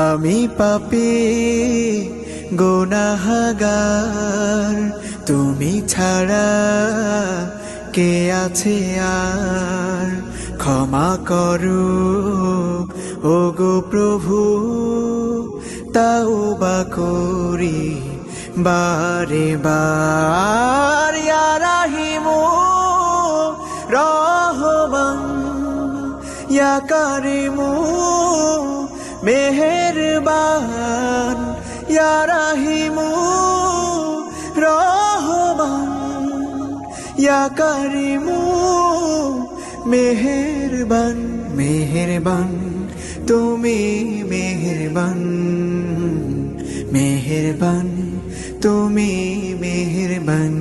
আমি পাপী গুনাহগার, তুমি ছাড়া কে আছে আর? ক্ষমা করো ওগো প্রভু, তাওবা করি বারে বার। ইয়া রাহিমু রহমান, ইয়া কারিমু মেহেরবান, ইয়া রাহিমু রহমান, ইয়া কারিমু মেহেরবান। মেহেরবান তুমি মেহেরবান, মেহেরবান তুমি মেহেরবান।